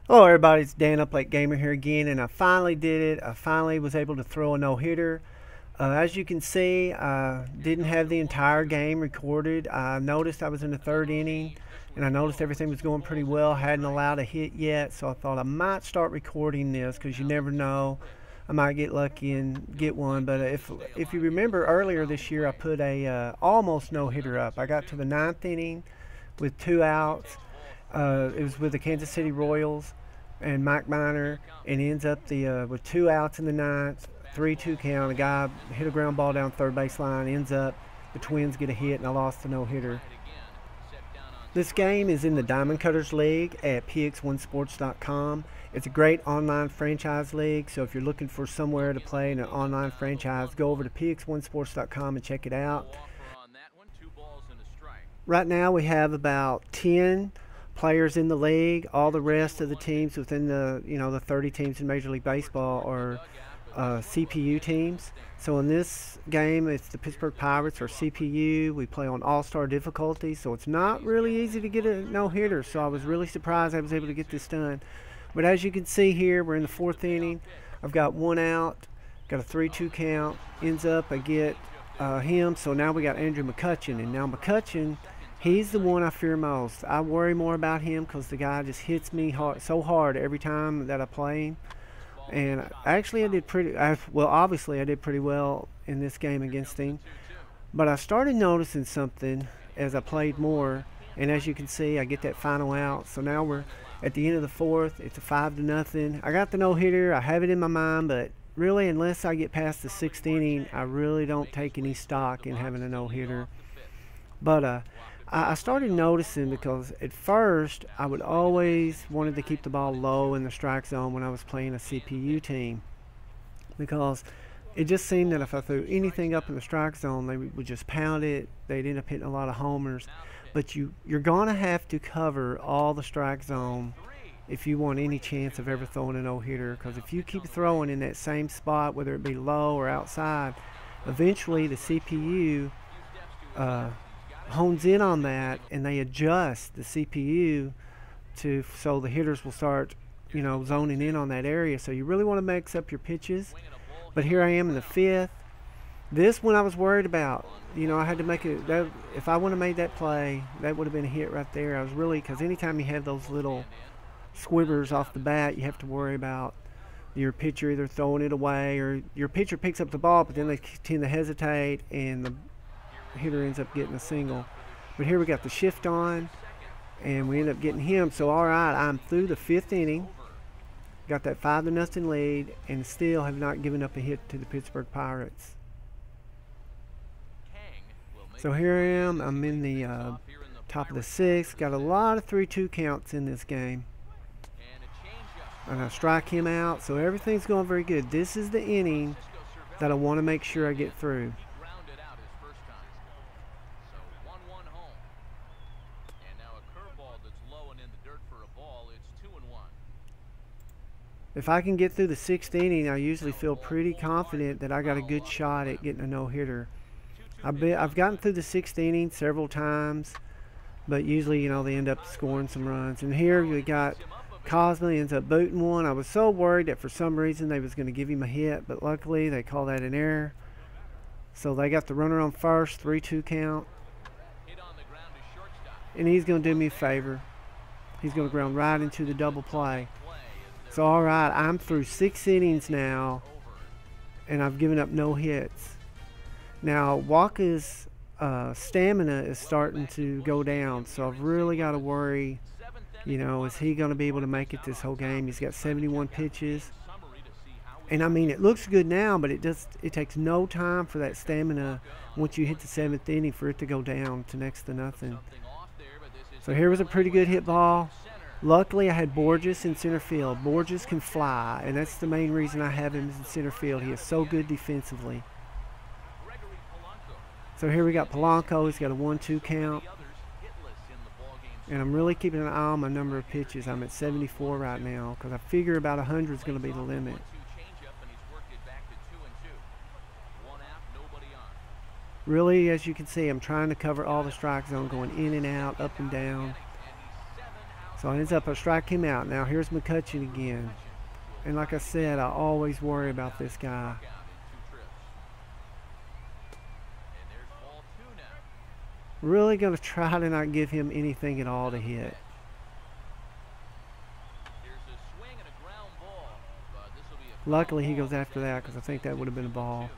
Hello everybody, it's Dan UpLateGamer here again, and I finally did it. I finally was able to throw a no-hitter. As you can see, I didn't have the entire game recorded. I noticed I was in the third inning, and I noticed everything was going pretty well. I hadn't allowed a hit yet, so I thought I might start recording this because you never know. I might get lucky and get one, but if you remember earlier this year, I put a almost no-hitter up. I got to the ninth inning with 2 outs. It was with the Kansas City Royals and Mike Minor, and ends up with 2 outs in the ninth, 3-2 count. A guy hit a ground ball down third base line. Ends up the Twins get a hit, and I lost the no-hitter. This game is in the Diamond Cutters League at px1sports.com. It's a great online franchise league, so if you're looking for somewhere to play in an online franchise, go over to px1sports.com and check it out. Right now we have about 10 players in the league. All the rest of the teams within the 30 teams in Major League Baseball are CPU teams. So in this game, it's the Pittsburgh Pirates or CPU. We play on all-star difficulty, so it's not really easy to get a no-hitter. So I was really surprised I was able to get this done. But as you can see here, we're in the fourth inning. I've got 1 out, got a 3-2 count. Ends up I get him. So now we got Andrew McCutchen, and now McCutchen, he's the one I fear most. I worry more about him because the guy just hits me so hard every time that I play him. And actually I did obviously I did pretty well in this game against him. But I started noticing something as I played more. And as you can see, I get that final out. So now we're at the end of the fourth. It's a 5-0. I got the no-hitter. I have it in my mind, but really unless I get past the sixth inning, I really don't take any stock in having a no-hitter. But I started noticing because at first I would always wanted to keep the ball low in the strike zone when I was playing a CPU team, because it just seemed that if I threw anything up in the strike zone, they would just pound it. They'd end up hitting a lot of homers. But you're going to have to cover all the strike zone if you want any chance of ever throwing a no-hitter, because if you keep throwing in that same spot, whether it be low or outside, eventually the CPU hones in on that, and they adjust the CPU so the hitters will start zoning in on that area. So you really want to mix up your pitches. But here I am in the fifth. This one I was worried about. I had to make it. If I would have made that play, that would have been a hit right there. I was really, because anytime you have those little squibers off the bat, you have to worry about your pitcher either throwing it away, or your pitcher picks up the ball, but then they tend to hesitate, and the hitter ends up getting a single. But here we got the shift on, and we end up getting him. So all right, I'm through the fifth inning, got that 5-0 lead, and still have not given up a hit to the Pittsburgh Pirates. So here I am. I'm in the top of the sixth. Got a lot of 3-2 counts in this game, and I strike him out. So everything's going very good. This is the inning that I want to make sure I get through. If I can get through the sixth inning, I usually feel pretty confident that I got a good shot at getting a no-hitter. I've gotten through the sixth inning several times, but usually, they end up scoring some runs. And here we got Cosme ends up booting one. I was so worried that for some reason they was going to give him a hit, but luckily they called that an error. So they got the runner on first, 3-2 count. And he's going to do me a favor. He's going to ground right into the double play. So all right, I'm through 6 innings now, and I've given up no hits. Now Wacha's stamina is starting to go down, so I've really got to worry, is he going to be able to make it this whole game? He's got 71 pitches, and I mean, it looks good now, but it takes no time for that stamina once you hit the 7th inning for it to go down to next to nothing. So here was a pretty good hit ball. Luckily, I had Borges in center field. Borges can fly, and that's the main reason I have him in center field. He is so good defensively. So here we got Polanco. He's got a 1-2 count. And I'm really keeping an eye on my number of pitches. I'm at 74 right now, because I figure about 100 is going to be the limit. Really, as you can see, I'm trying to cover all the strike zone, going in and out, up and down. So I ends up I strike him out. Now here's McCutcheon again. And like I said, I always worry about this guy. Really going to try to not give him anything at all to hit. Luckily he goes after that because I think that would have been a ball.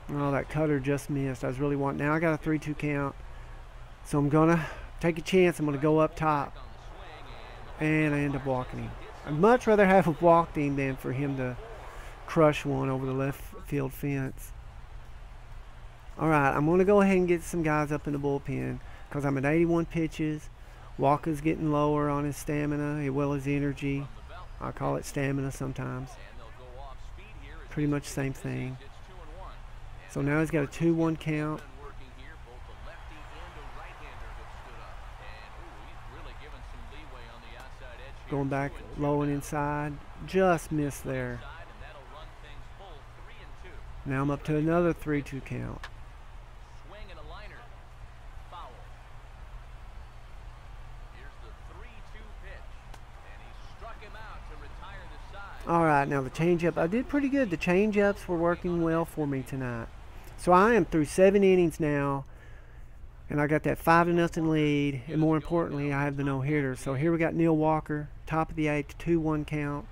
Oh, that cutter just missed. I was really wanting. Now I got a 3-2 count. So I'm going to take a chance. I'm going to go up top. And I end up walking him. I'd much rather have walked him than for him to crush one over the left field fence. Alright, I'm going to go ahead and get some guys up in the bullpen because I'm at 81 pitches. Wacha's getting lower on his stamina as well as energy. I call it stamina sometimes. Pretty much the same thing. So now he's got a 2-1 count. Going back low and inside. Just missed there. Now I'm up to another 3-2 count. Alright, now the changeup. I did pretty good. The changeups were working well for me tonight. So I am through 7 innings now. And I got that 5-0 lead. And more importantly, I have the no-hitter. So here we got Neil Walker, top of the 8th, 2-1 count.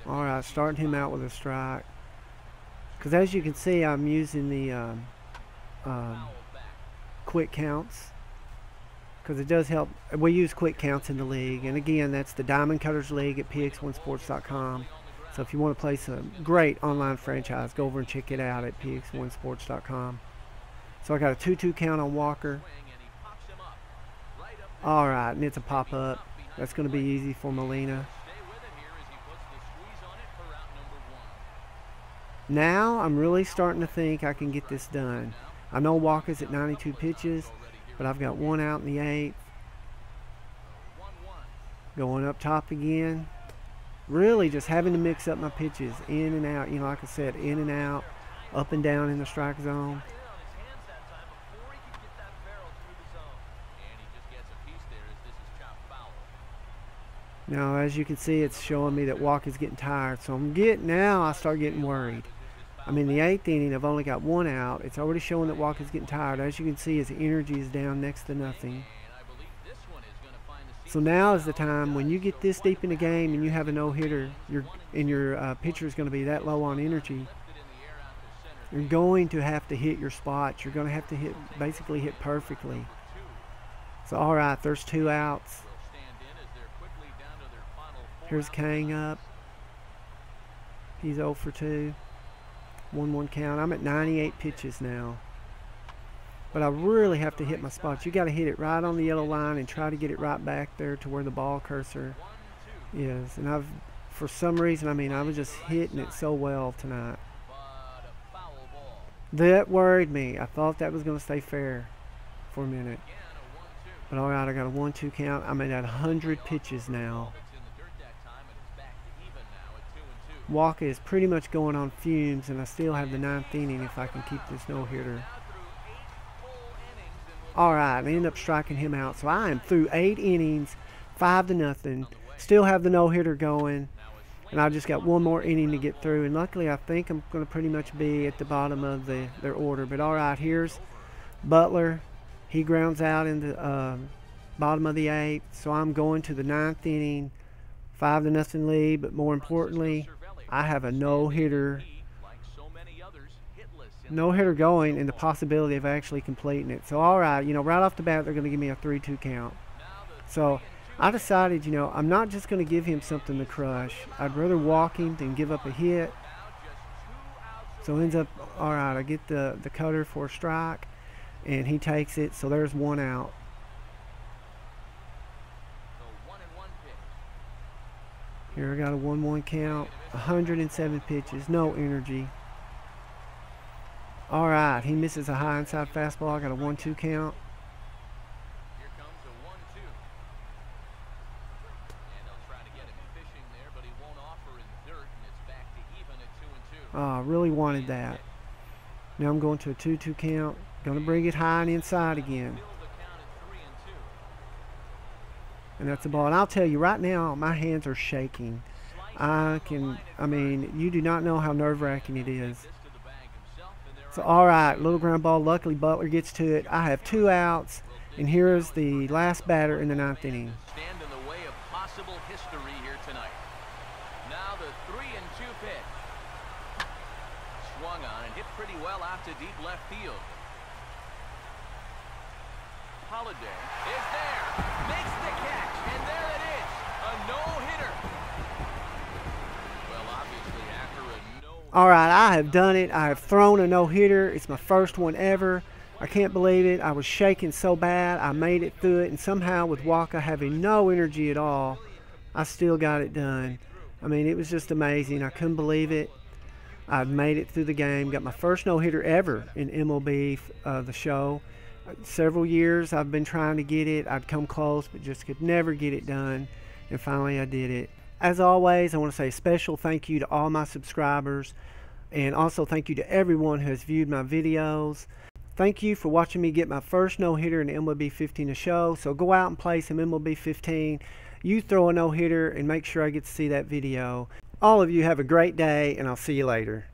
Alright, starting him out with a strike. Because as you can see, I'm using the quick counts. Because it does help. We use quick counts in the league. And again, that's the Diamond Cutters League at px1sports.com. So if you want to play some great online franchise, go over and check it out at px1sports.com. So I got a 2-2 count on Walker. Alright, and it's a pop-up. That's going to be easy for Molina. Now I'm really starting to think I can get this done. I know Walker's at 92 pitches, but I've got 1 out in the 8th. Going up top again. Really just having to mix up my pitches in and out. You know, like I said, in and out, up and down in the strike zone. Now, as you can see, it's showing me that Walker's getting tired. So now I start getting worried. I'm in the 8th inning. I've only got 1 out. It's already showing that Walker's getting tired. As you can see, his energy is down next to nothing. So now is the time when you get this deep in the game and you have a no-hitter, your pitcher is going to be that low on energy. You're going to have to hit your spots. You're going to have to basically hit perfectly. So all right, there's 2 outs. Here's Kang up. He's 0 for 2. 1-1 count. I'm at 98 pitches now. But I really have to hit my spots. You got to hit it right on the yellow line and try to get it right back there to where the ball cursor is. And for some reason, I was just hitting it so well tonight. That worried me. I thought that was going to stay fair for a minute. But all right, I got a 1-2 count. I'm at 100 pitches now. Wacha is pretty much going on fumes, and I still have the 9th inning if I can keep this no-hitter. Alright, I end up striking him out. So I am through 8 innings, 5-0. Still have the no-hitter going, and I just got 1 more inning to get through. And luckily, I think I'm going to pretty much be at the bottom of their order. But alright, here's Butler. He grounds out in the bottom of the 8th. So I'm going to the 9th inning, 5-0 lead. But more importantly, I have a no-hitter going and the possibility of actually completing it. So alright, right off the bat they're going to give me a 3-2 count. So I decided, I'm not just going to give him something to crush. I'd rather walk him than give up a hit. So it ends up, alright, I get the cutter for a strike and he takes it. So there's 1 out. Here I got a 1-1 count, 107 pitches, no energy. Alright, he misses a high inside fastball. I got a 1-2 count. I really wanted that. Now I'm going to a 2-2 count. Going to bring it high and inside again. And that's the ball. And I'll tell you right now, my hands are shaking. I mean, you do not know how nerve-wracking it is. So, all right, little ground ball. Luckily, Butler gets to it. I have 2 outs, and here is the last batter in the 9th inning. Stand in the way of possible history here tonight. Now the 3-2 pitch. Swung on and hit pretty well out to deep left field. Holiday is there, makes the catch, and there it is, a no-hitter. Well, obviously after a no. All right, I have done it. I have thrown a no-hitter. It's my first one ever. I can't believe it. I was shaking so bad. I made it through it, and somehow with Wacha having no energy at all, I still got it done. I mean, it was just amazing. I couldn't believe it. I've made it through the game. Got my first no-hitter ever in MLB, the show. Several years I've been trying to get it. I'd come close, but just could never get it done. And finally I did it. As always, I want to say a special thank you to all my subscribers. And also thank you to everyone who has viewed my videos. Thank you for watching me get my first no-hitter in MLB 15 a show. So go out and play some MLB 15. You throw a no-hitter and make sure I get to see that video. All of you have a great day, and I'll see you later.